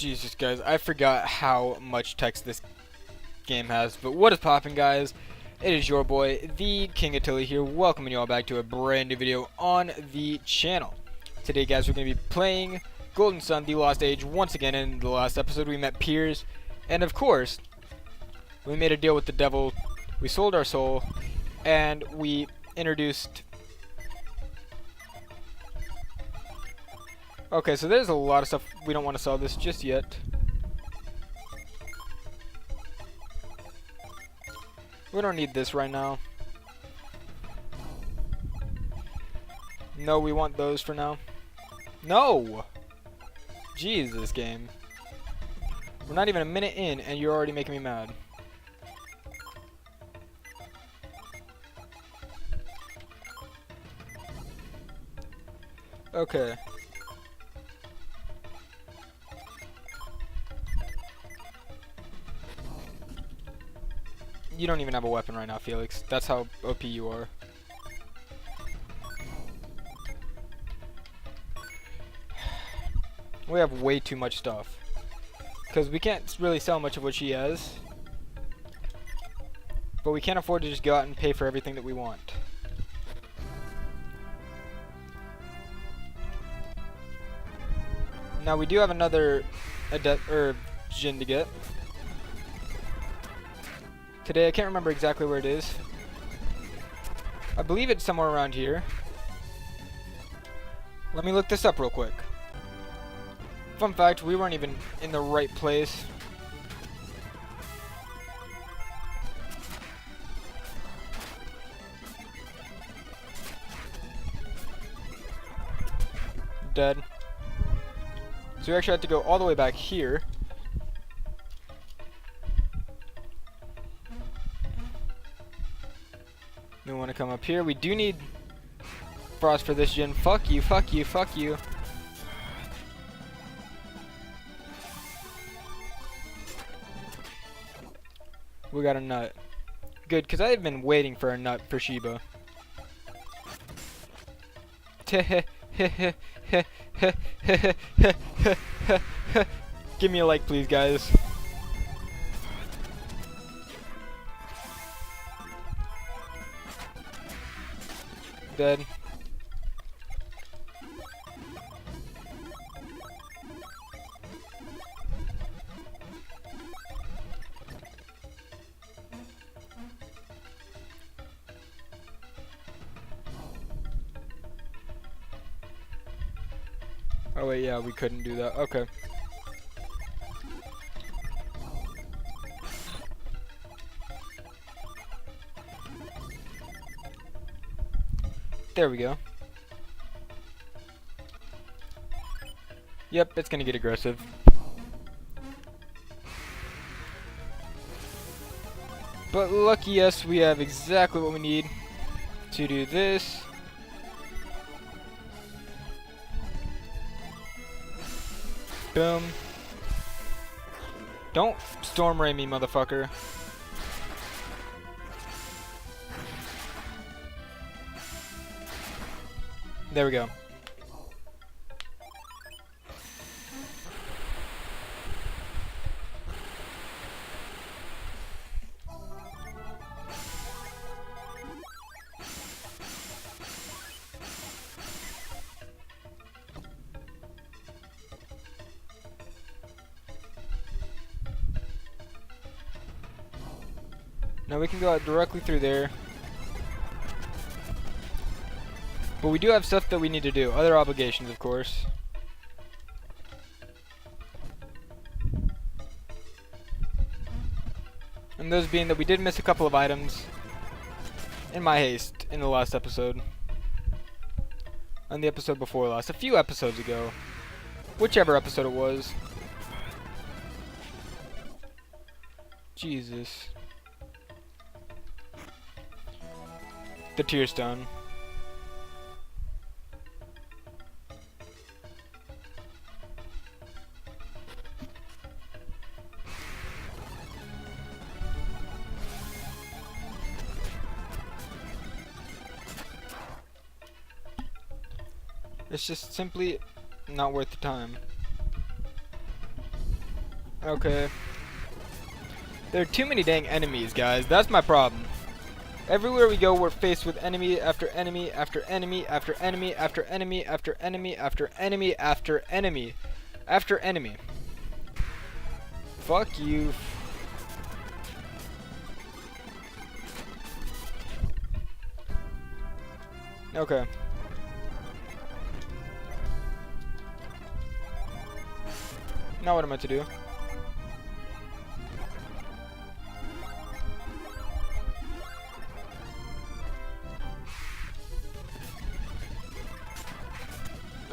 Jesus, guys, I forgot how much text this game has. But what is poppin', guys? It is your boy, the King Attila here, welcoming you all back to a brand new video on the channel. Today, guys, we're going to be playing Golden Sun, The Lost Age, once again. In the last episode, we met Piers, and of course, we made a deal with the devil, we sold our soul, and we introduced... Okay, so there's a lot of stuff. We don't want to sell this just yet. We don't need this right now. No, we want those for now. No! Jesus, game. We're not even a minute in, and you're already making me mad. Okay. You don't even have a weapon right now, Felix. That's how OP you are. We have way too much stuff. Because we can't really sell much of what she has. But we can't afford to just go out and pay for everything that we want. Now we do have another DJINN to get. Today, I can't remember exactly where it is. I believe it's somewhere around here. Let me look this up real quick. Fun fact, we weren't even in the right place. Dead. So we actually have to go all the way back here. We want to come up here. We do need frost for this gen. Fuck you, fuck you, fuck you. We got a nut. Good, because I have been waiting for a nut for Shiba. Give me a like, please, guys. Dead. Oh wait, yeah, we couldn't do that. Okay. There we go. Yep, it's gonna get aggressive. But lucky us, we have exactly what we need to do this. Boom. Don't storm ray me, motherfucker. There we go. Now we can go out directly through there. But we do have stuff that we need to do. Other obligations, of course. And those being that we did miss a couple of items in my haste in the last episode. On the episode before last. A few episodes ago. Whichever episode it was. Jesus. The tear stone. It's just simply not worth the time. Okay. There are too many dang enemies, guys. That's my problem. Everywhere we go, we're faced with enemy after enemy after enemy after enemy after enemy after enemy after enemy after enemy after enemy. Fuck you. Okay. Now what am I to do?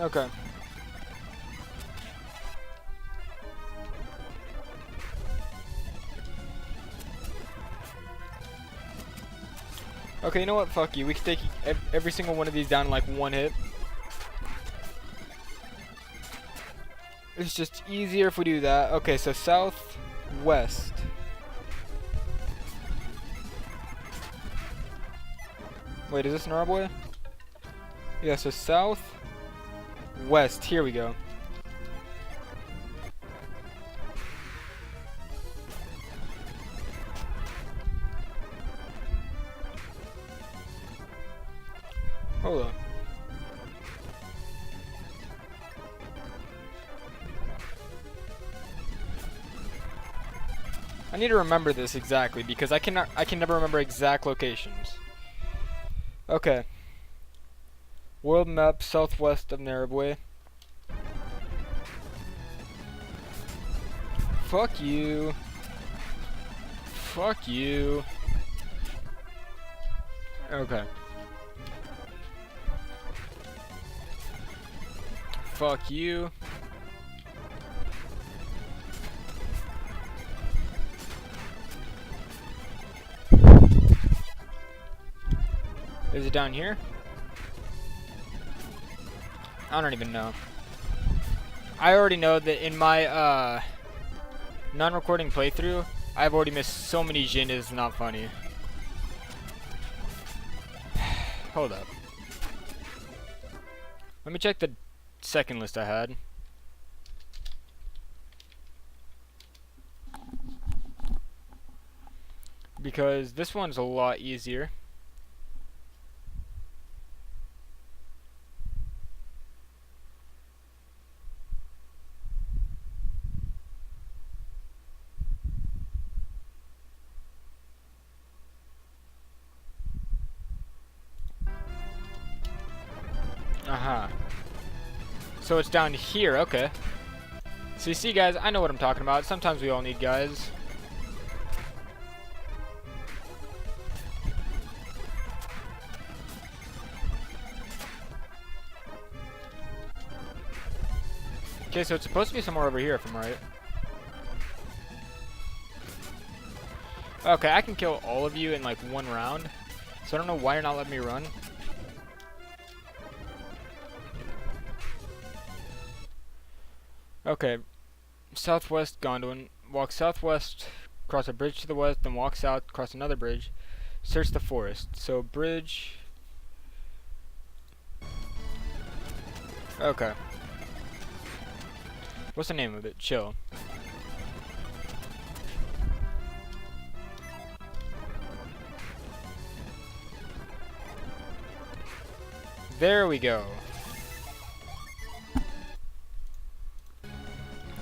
Okay. Okay, you know what? Fuck you. We can take every single one of these down in like one hit. It's just easier if we do that. Okay, so southwest. Wait, is this Narboy? Yeah, so southwest. Here we go. Hold on. I need to remember this exactly because I can never remember exact locations. Okay. World map southwest of Narrabway. Fuck you. Fuck you. Okay. Fuck you. Is it down here? I don't even know. I already know that in my non-recording playthrough, I've already missed so many DJINN, it's not funny. Hold up. Let me check the second list I had. Because this one's a lot easier. So it's down here, okay. So you see, guys, I know what I'm talking about. Sometimes we all need guys. Okay, so it's supposed to be somewhere over here, if I'm right. Okay, I can kill all of you in like one round. So I don't know why you're not letting me run. Okay, southwest Gondwan. Walk southwest, cross a bridge to the west, then walk south, cross another bridge. Search the forest. So bridge. Okay. What's the name of it? Chill. There we go.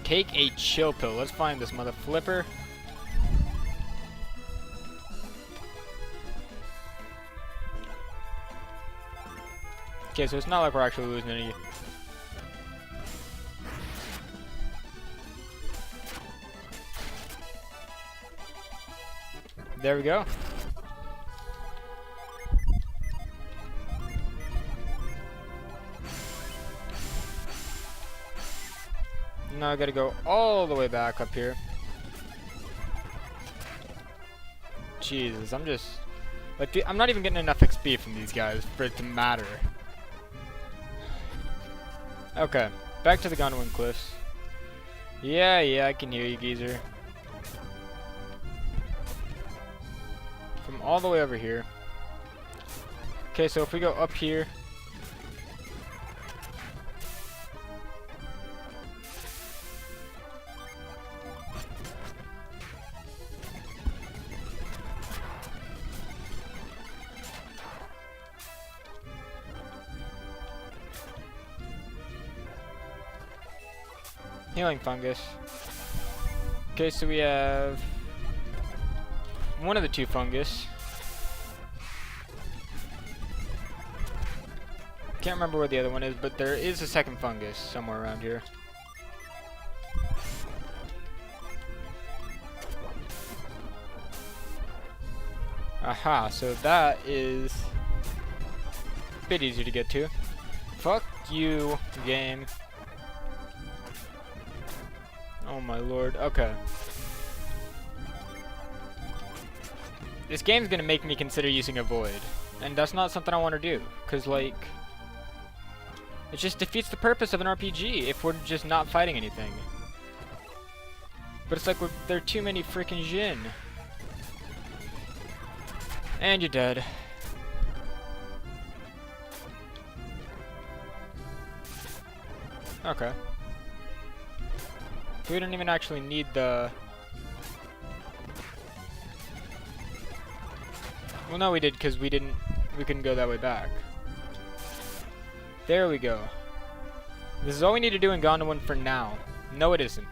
Take a chill pill. Let's find this mother flipper. Okay, so it's not like we're actually losing any. There we go. Now I gotta go all the way back up here. Jesus, I'm just like I'm not even getting enough XP from these guys for it to matter. Okay, back to the Gondwan Cliffs. Yeah, I can hear you, geezer. From all the way over here. Okay, so if we go up here. Healing fungus. Okay, so we have one of the 2 fungus. Can't remember where the other one is, but there is a second fungus somewhere around here. Aha, so that is a bit easier to get to. Fuck you, game. Oh my lord, okay. This game's gonna make me consider using a void, and that's not something I want to do, because like, it just defeats the purpose of an RPG if we're just not fighting anything. But it's like there are too many freaking DJINN. And you're dead. Okay. So we don't even actually need the... Well, no, we did, because we couldn't go that way back. There we go. This is all we need to do in Gondolin for now. No, it isn't.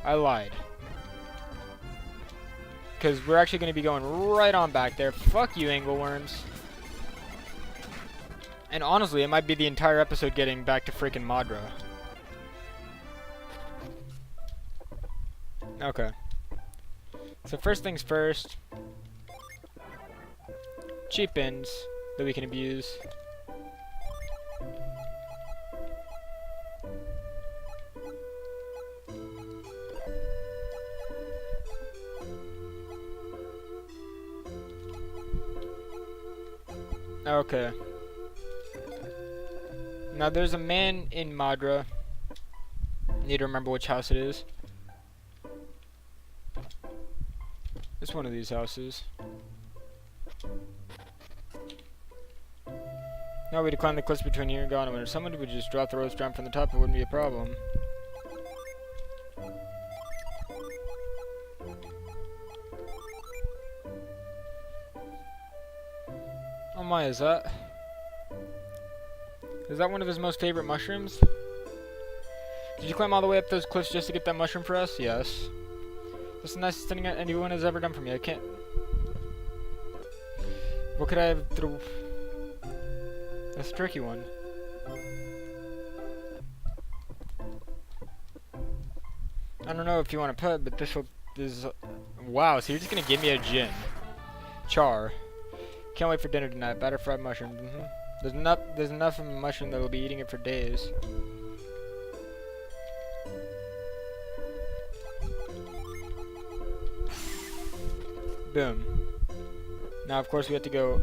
I lied. Because we're actually going to be going right on back there. Fuck you, angleworms. And honestly, it might be the entire episode getting back to freaking Madra. Okay. So first things first. Cheap ends that we can abuse. Okay. Now there's a man in Madra. Need to remember which house it is. It's one of these houses. No way to climb the cliffs between here and Gondolin. If someone would just drop the ropes down from the top, it wouldn't be a problem. Oh my, is that one of his most favorite mushrooms? Did you climb all the way up those cliffs just to get that mushroom for us? Yes. That's the nicest thing anyone has ever done for me. I can't... What could I have through... That's a tricky one. I don't know if you want to put, but this is... Wow, so you're just gonna give me a DJINN. Char. Can't wait for dinner tonight. Batter fried mushrooms. There's enough of a mushroom that we'll be eating it for days. Boom. Now, of course, we have to go...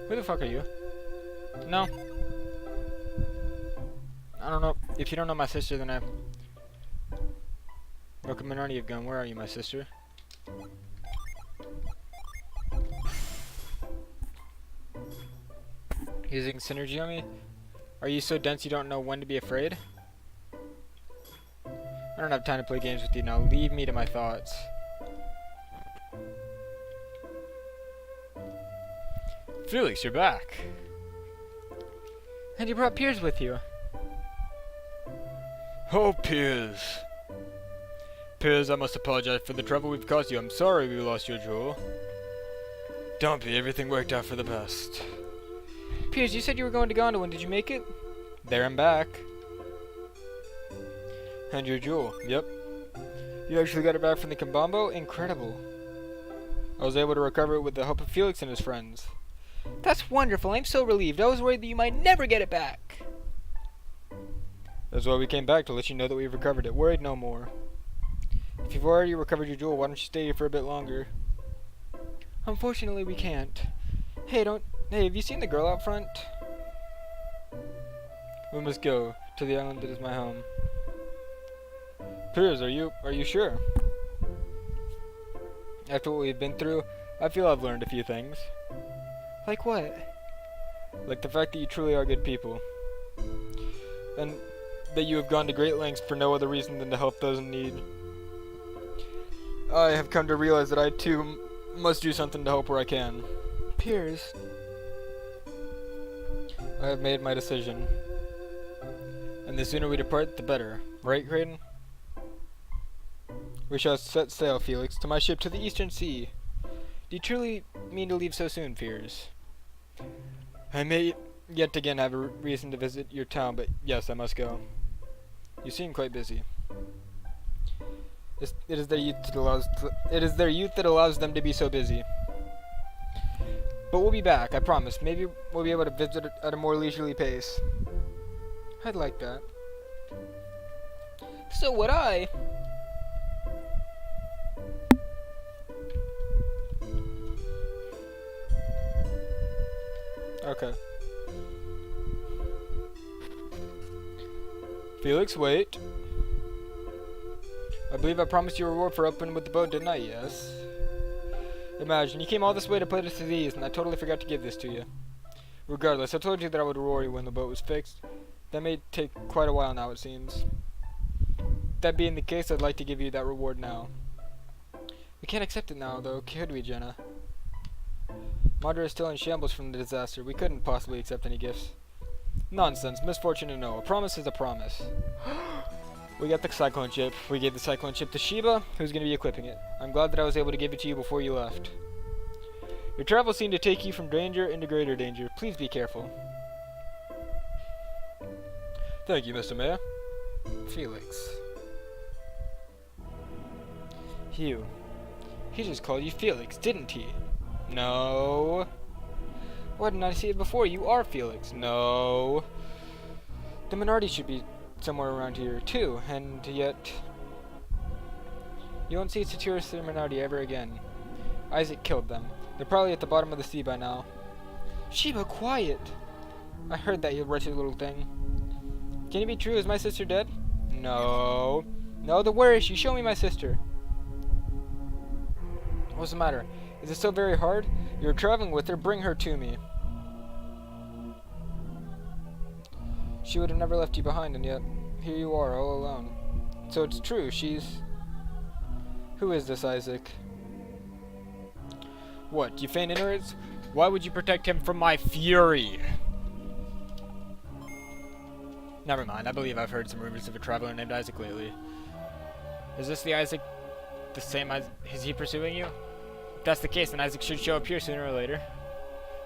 Who the fuck are you? No. I don't know. If you don't know my sister, then I... Welcome minority of gun. Where are you, my sister? Using synergy on me? Are you so dense you don't know when to be afraid? I don't have time to play games with you now. Leave me to my thoughts. Felix, you're back. And you brought Piers with you. Oh, Piers. Piers, I must apologize for the trouble we've caused you. I'm sorry we lost your jewel. Don't be. Everything worked out for the best. Piers, you said you were going to Gondolin. Did you make it? There and back. And your jewel. Yep. You actually got it back from the Kambombo? Incredible. I was able to recover it with the help of Felix and his friends. That's wonderful. I'm so relieved. I was worried that you might never get it back. That's why we came back, to let you know that we've recovered it. Worried no more. If you've already recovered your jewel, why don't you stay here for a bit longer? Unfortunately, we can't. Hey, have you seen the girl out front? We must go to the island that is my home. Piers, are you sure? After what we've been through, I feel I've learned a few things. Like what? Like the fact that you truly are good people. And that you have gone to great lengths for no other reason than to help those in need. I have come to realize that I too must do something to help where I can. Piers. I have made my decision. And the sooner we depart, the better. Right, Kraden? We shall set sail, Felix, to my ship to the eastern sea. Do you truly mean to leave so soon, Fears? I may yet again have a reason to visit your town, but yes, I must go. You seem quite busy. It is their youth that allows them to be so busy. But we'll be back, I promise. Maybe we'll be able to visit at a more leisurely pace. I'd like that. So would I. Okay. Felix, wait. I believe I promised you a reward for opening with the boat, didn't I? Yes. Imagine, you came all this way to put us to ease, and I totally forgot to give this to you. Regardless, I told you that I would reward you when the boat was fixed. That may take quite a while now, it seems. That being the case, I'd like to give you that reward now. We can't accept it now, though, could we, Jenna? Madra is still in shambles from the disaster. We couldn't possibly accept any gifts. Nonsense. Misfortune to know. A promise is a promise. We got the cyclone chip. We gave the cyclone chip to Sheba, who's going to be equipping it. I'm glad that I was able to give it to you before you left. Your travels seem to take you from danger into greater danger. Please be careful. Thank you, Mr. Mayor. Felix. Hugh. He just called you Felix, didn't he? No. Why didn't I see it before? You are Felix. No. The minority should be somewhere around here, too, and yet... You won't see Satirus the minority ever again. Isaac killed them. They're probably at the bottom of the sea by now. Sheba, quiet! I heard that, you wretched little thing. Can it be true? Is my sister dead? No. No, then where is she? Show me my sister. What's the matter? Is it so very hard? You're traveling with her. Bring her to me. She would have never left you behind, and yet here you are, all alone. So it's true, she's... Who is this Isaac? What, you feign ignorance? Why would you protect him from my fury? Never mind, I believe I've heard some rumors of a traveler named Isaac lately. Is this the Isaac... the same Isaac... Is he pursuing you? If that's the case, then Isaac should show up here sooner or later.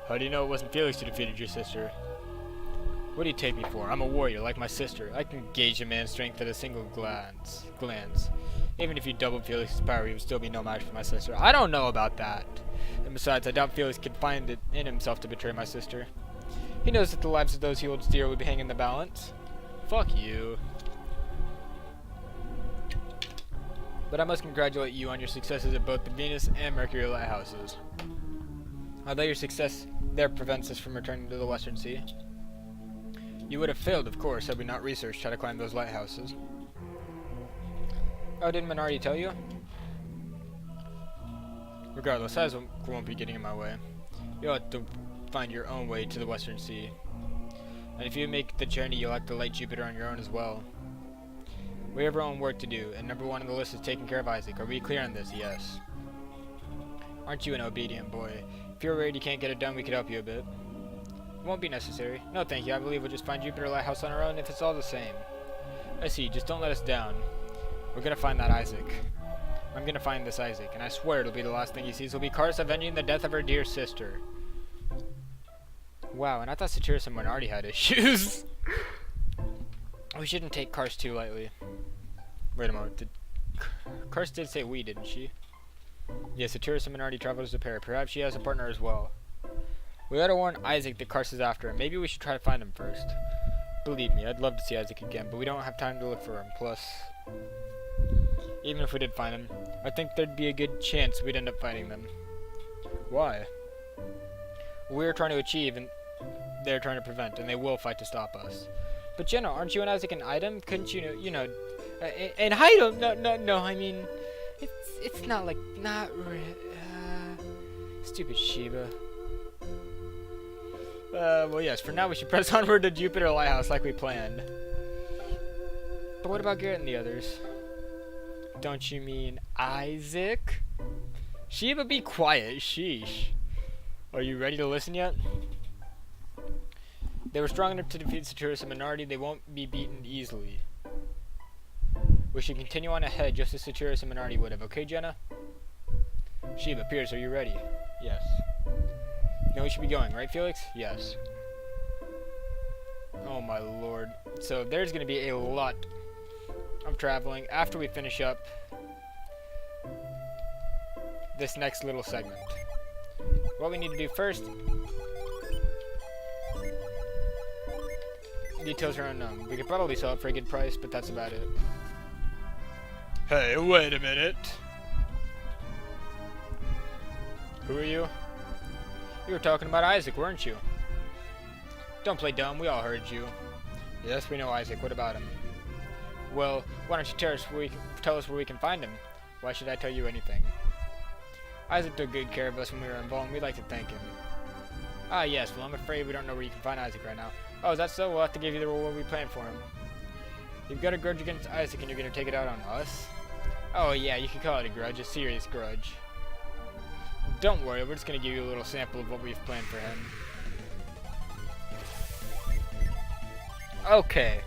How do you know it wasn't Felix who defeated your sister? What do you take me for? I'm a warrior, like my sister. I can gauge a man's strength at a single glance. Even if you doubled Felix's power, he would still be no match for my sister. I don't know about that. And besides, I doubt Felix could find it in himself to betray my sister. He knows that the lives of those he holds dear would be hanging in the balance. Fuck you. But I must congratulate you on your successes at both the Venus and Mercury lighthouses. Although your success there prevents us from returning to the Western Sea. You would have failed, of course, had we not researched how to climb those lighthouses. Oh, didn't Minardi tell you? Regardless, I won't be getting in my way. You'll have to find your own way to the Western Sea. And if you make the journey, you'll have to light Jupiter on your own as well. We have our own work to do, and number one on the list is taking care of Isaac. Are we clear on this? Yes. Aren't you an obedient boy? If you're worried you can't get it done, we could help you a bit. It won't be necessary. No, thank you. I believe we'll just find Jupiter Lighthouse on our own if it's all the same. I see. Just don't let us down. We're gonna find that Isaac. I'm gonna find this Isaac, and I swear it'll be the last thing he sees will be Karis avenging the death of her dear sister. Wow, and I thought Satirus and Minardi had issues. We shouldn't take Karis too lightly. Wait a moment. Karis did say we, didn't she? Yes, Satirus and Minardi traveled as a pair. Perhaps she has a partner as well. We ought to warn Isaac that Karis is after him. Maybe we should try to find him first. Believe me, I'd love to see Isaac again, but we don't have time to look for him. Plus, even if we did find him, I think there'd be a good chance we'd end up fighting them. Why? We're trying to achieve, and they're trying to prevent, and they will fight to stop us. But Jenna, aren't you and Isaac an item? Couldn't you know, an item? No, I mean, it's not like, stupid Sheba. Well, yes, for now we should press onward to Jupiter Lighthouse like we planned. But what about Garrett and the others? Don't you mean Isaac? Sheba, be quiet. Sheesh. Are you ready to listen yet? They were strong enough to defeat Satyrus, a minority. They won't be beaten easily. We should continue on ahead, just as Satyrus and minority would have. Okay, Jenna? Sheba, Pierce, are you ready? Yes. Now we should be going, right, Felix? Yes. Oh my lord. So there's going to be a lot of traveling after we finish up this next little segment. What we need to do first... Details are unknown. We could probably sell it for a good price, but that's about it. Hey, wait a minute. Who are you? You were talking about Isaac, weren't you? Don't play dumb, we all heard you. Yes, we know Isaac, what about him? Well, why don't you tell us where we can find him? Why should I tell you anything? Isaac took good care of us when we were involved, and we'd like to thank him. Ah, yes, well, I'm afraid we don't know where you can find Isaac right now. Oh, is that so? We'll have to give you the reward we planned for him. You've got a grudge against Isaac, and you're going to take it out on us? Oh, yeah, you can call it a grudge, a serious grudge. Don't worry, we're just going to give you a little sample of what we've planned for him. Okay.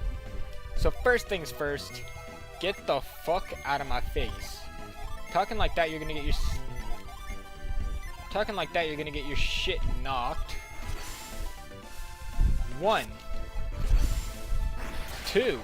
So first things first, get the fuck out of my face. Talking like that, you're going to get your... Talking like that, you're going to get your shit knocked. 1, 2.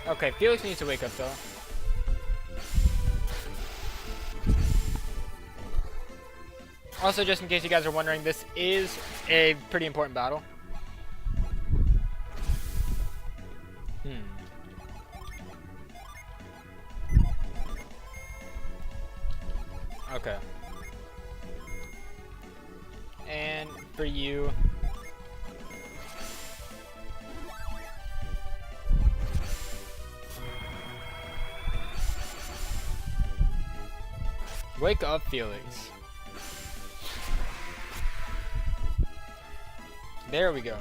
Okay, Felix needs to wake up though. Also, just in case you guys are wondering, this is a pretty important battle. Okay. And for you... Wake up, Felix. There we go.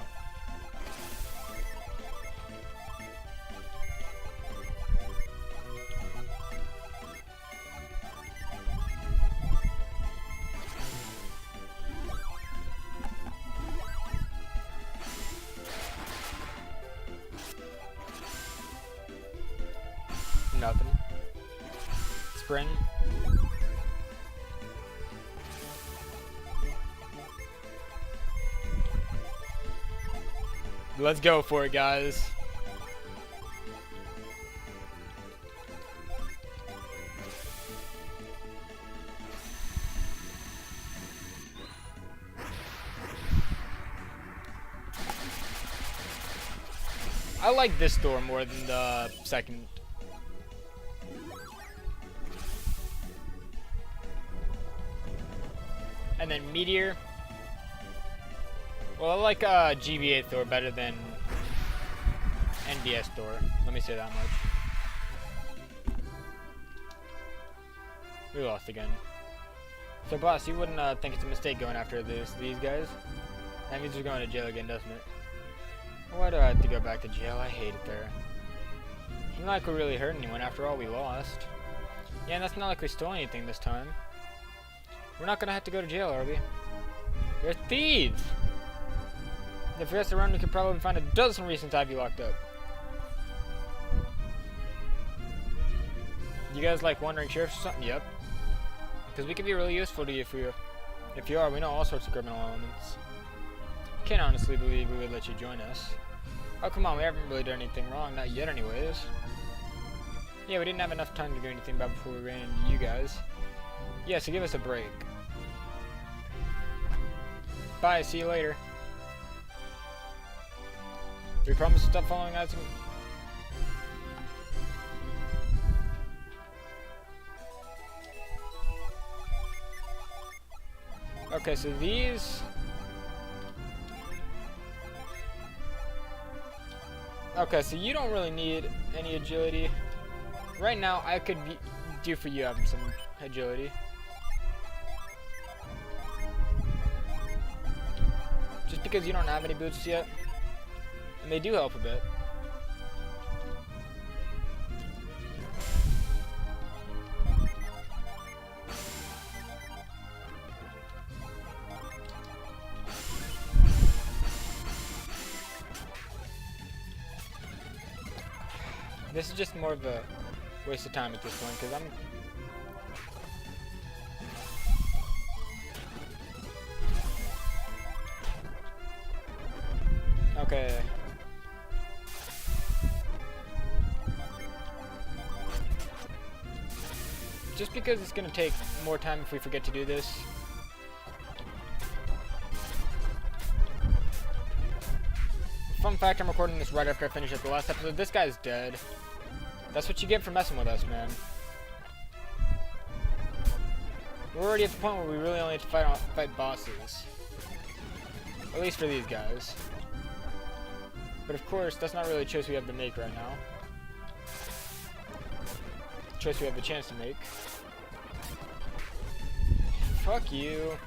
Nothing. Spring. Let's go for it, guys. I like this door more than the second. And then Meteor. Well, I like GBA Thor better than NBS Thor. Let me say that much. We lost again. So, boss, you wouldn't think it's a mistake going after these guys? That means we're going to jail again, doesn't it? Why do I have to go back to jail? I hate it there. It's not like we really hurt anyone. After all, we lost. Yeah, and that's not like we stole anything this time. We're not going to have to go to jail, are we? They're thieves! If we asked around, we could probably find a dozen reasons to have you locked up. You guys like wandering sheriffs or something? Yep. Because we could be really useful to you if you are. We know all sorts of criminal elements. Can't honestly believe we would let you join us. Oh, come on, we haven't really done anything wrong. Not yet, anyways. Yeah, we didn't have enough time to do anything about before we ran into you guys. Yeah, so give us a break. Bye, see you later. We promise to stop following us. Okay, so these... Okay, so you don't really need any agility. Right now, I could do for you having some agility. Just because you don't have any boots yet. And they do help a bit. This is just more of a waste of time at this point, because okay. Just because it's going to take more time if we forget to do this. Fun fact, I'm recording this right after I finish up the last episode. This guy's dead. That's what you get for messing with us, man. We're already at the point where we really only have to fight bosses. At least for these guys. But of course, that's not really a choice we have to make right now. A choice we have the chance to make. Fuck you.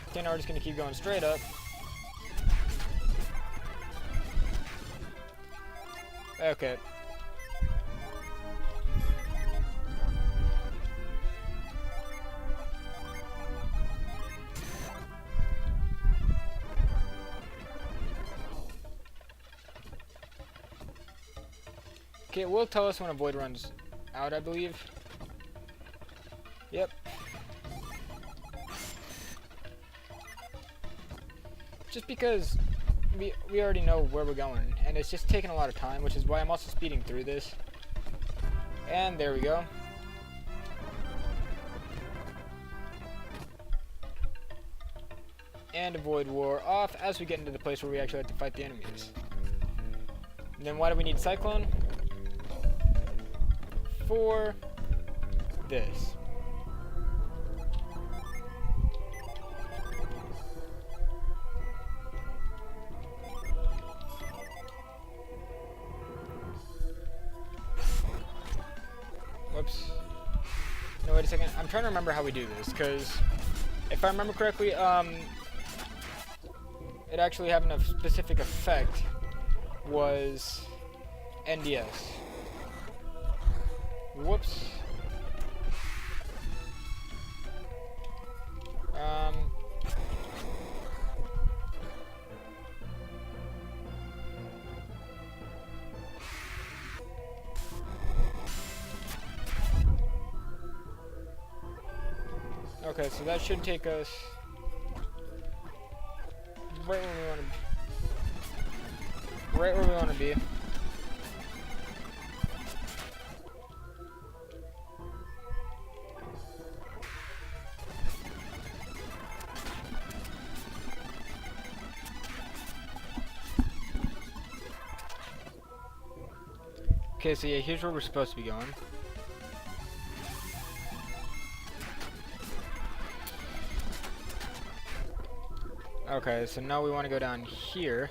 Okay, now we're just gonna keep going straight up. Okay. Okay, it will tell us when a void runs out, I believe. Yep. Just because we already know where we're going, and it's just taking a lot of time, which is why I'm also speeding through this. And there we go. And avoid war off as we get into the place where we actually have to fight the enemies. And then why do we need Cyclone? For this. Whoops. No, wait a second. I'm trying to remember how we do this, because if I remember correctly, it actually having a specific effect was NDS. Whoops. Okay, so that should take us right where we want to be. Okay, so yeah, here's where we're supposed to be going. Okay, so now we want to go down here.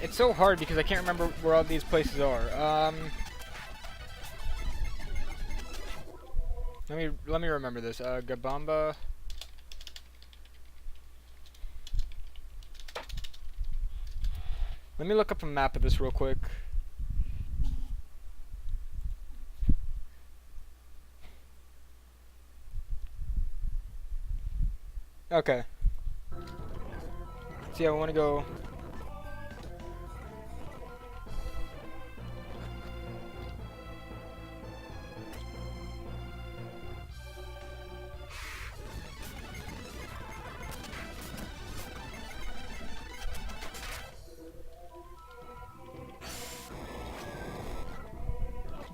It's so hard because I can't remember where all these places are. Let me remember this. Gabamba. Let me look up a map of this real quick. Okay. So yeah, I want to go.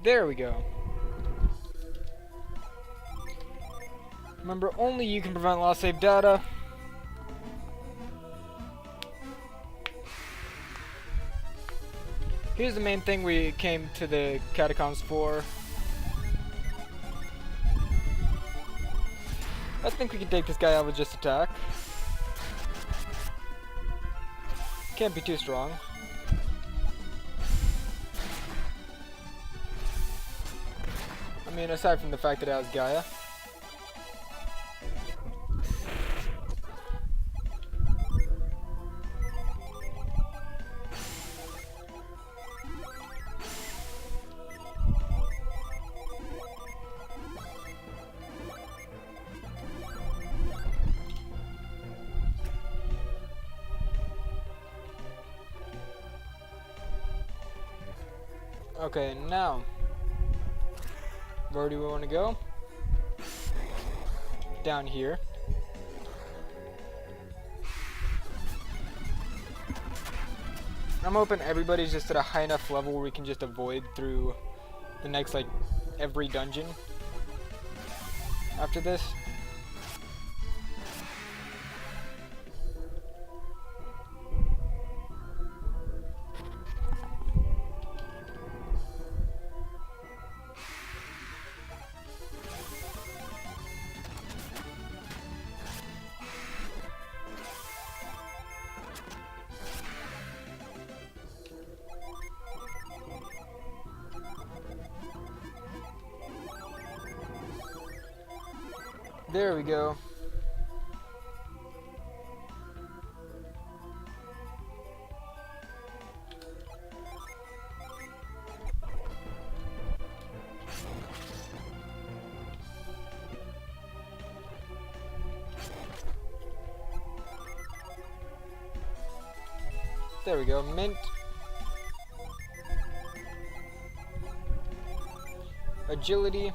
There we go. Remember, only you can prevent lost save data. Here's the main thing we came to the catacombs for. I think we can take this guy out with just attack. Can't be too strong. mean, aside from the fact that it has Gaia. Okay, now, where do we want to go? Down here. I'm hoping everybody's just at a high enough level where we can just avoid through the next, like, every dungeon after this. There we go. There we go. Mint. Agility.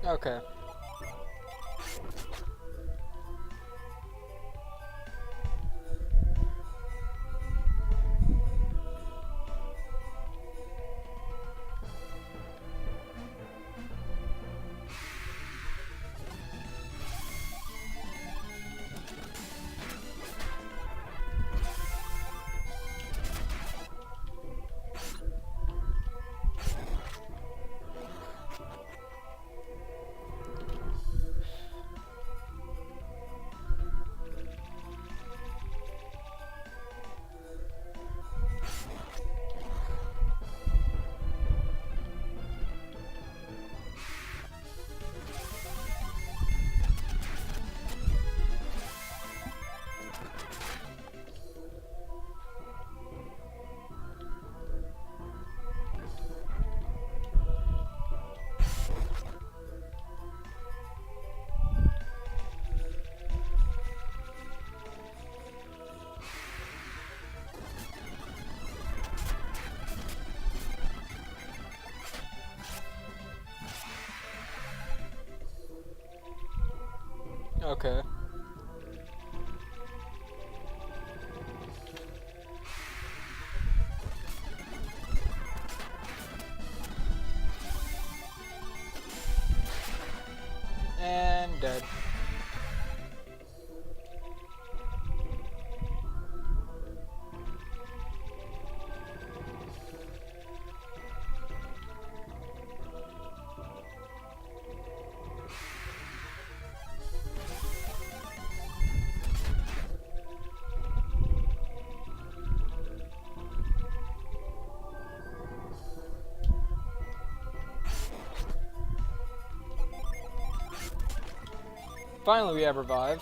Okay. Okay. And dead. Finally, we have revive.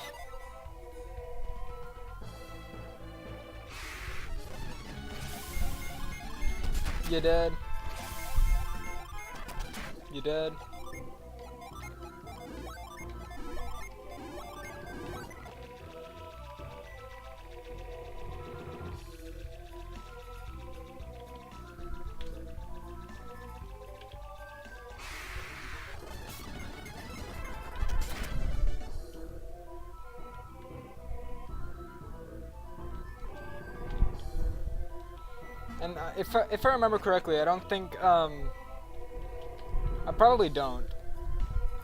You dead? You dead? And if I remember correctly, I don't think I probably don't,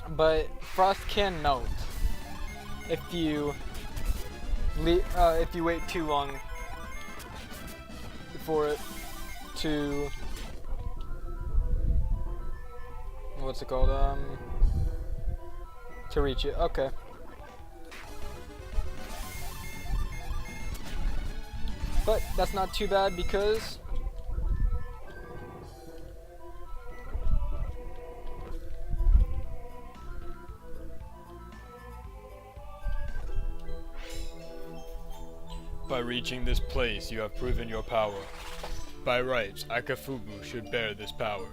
but frost can melt if you wait too long for it to, what's it called, to reach it. Okay. But that's not too bad because by reaching this place you have proven your power. By rights, Akafubu should bear this power,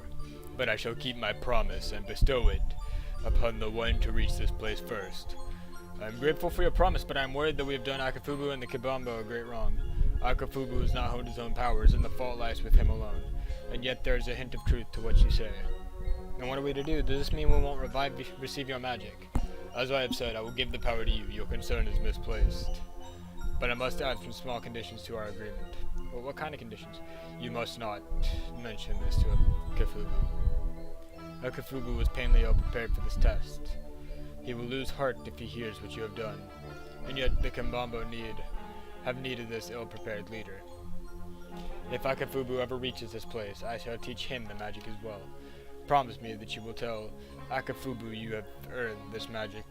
but I shall keep my promise and bestow it upon the one to reach this place first. I am grateful for your promise, but I am worried that we have done Akafubu and the Kabambo a great wrong. Akafubu has not honed his own powers, and the fault lies with him alone. And yet there is a hint of truth to what you say. Now what are we to do? Does this mean we won't receive your magic? As I have said, I will give the power to you. Your concern is misplaced. But I must add some small conditions to our agreement. Well, what kind of conditions? You must not mention this to Akafubu. Akafubu was painfully ill-prepared for this test. He will lose heart if he hears what you have done. And yet the Kambambo have needed this ill-prepared leader. If Akafubu ever reaches this place, I shall teach him the magic as well. Promise me that you will tell Akafubu you have earned this magic.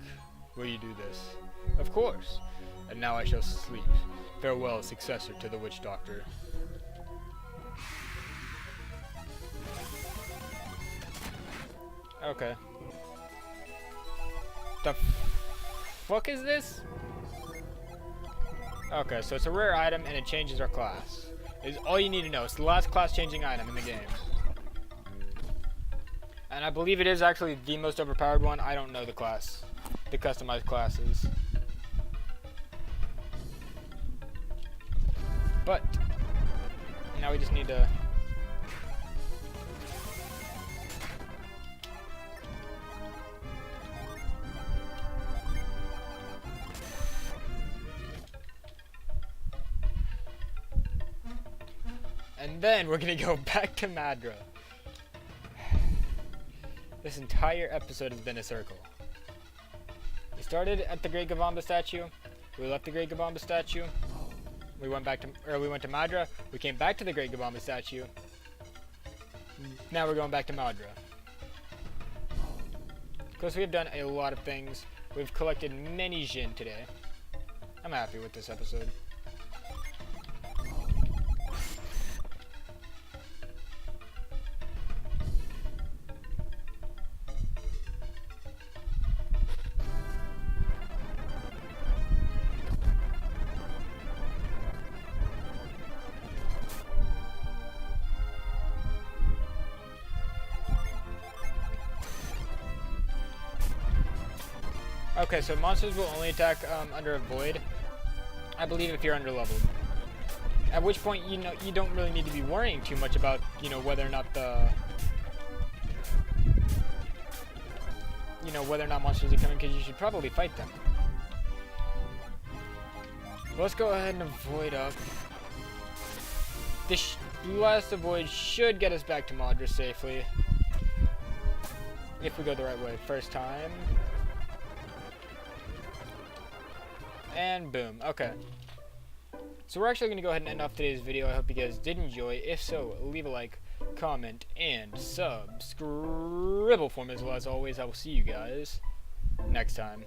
Will you do this? Of course. And now I shall sleep. Farewell, successor to the witch doctor. okay. The fuck is this? Okay, so it's a rare item and it changes our class. Is all you need to know. It's the last class changing item in the game. And I believe it is actually the most overpowered one. I don't know the class. The customized classes. But now we just need to and then we're gonna go back to Madra. This entire episode has been a circle. We started at the Great Gavamba statue. We left the Great Gavamba statue. We went to Madra. We came back to the Great Gavamba statue. Now we're going back to Madra. Because we've done a lot of things. We've collected many DJINN today. I'm happy with this episode. Okay, so monsters will only attack under a void, I believe, if you're underleveled. At which point, you don't really need to be worrying too much about, whether or not whether or not monsters are coming, because you should probably fight them. Let's go ahead and avoid up. This last avoid should get us back to Madra safely. If we go the right way first time. And boom. Okay. So we're actually going to go ahead and end off today's video. I hope you guys did enjoy. If so, leave a like, comment, and subscribe for me as well. As always, I will see you guys next time.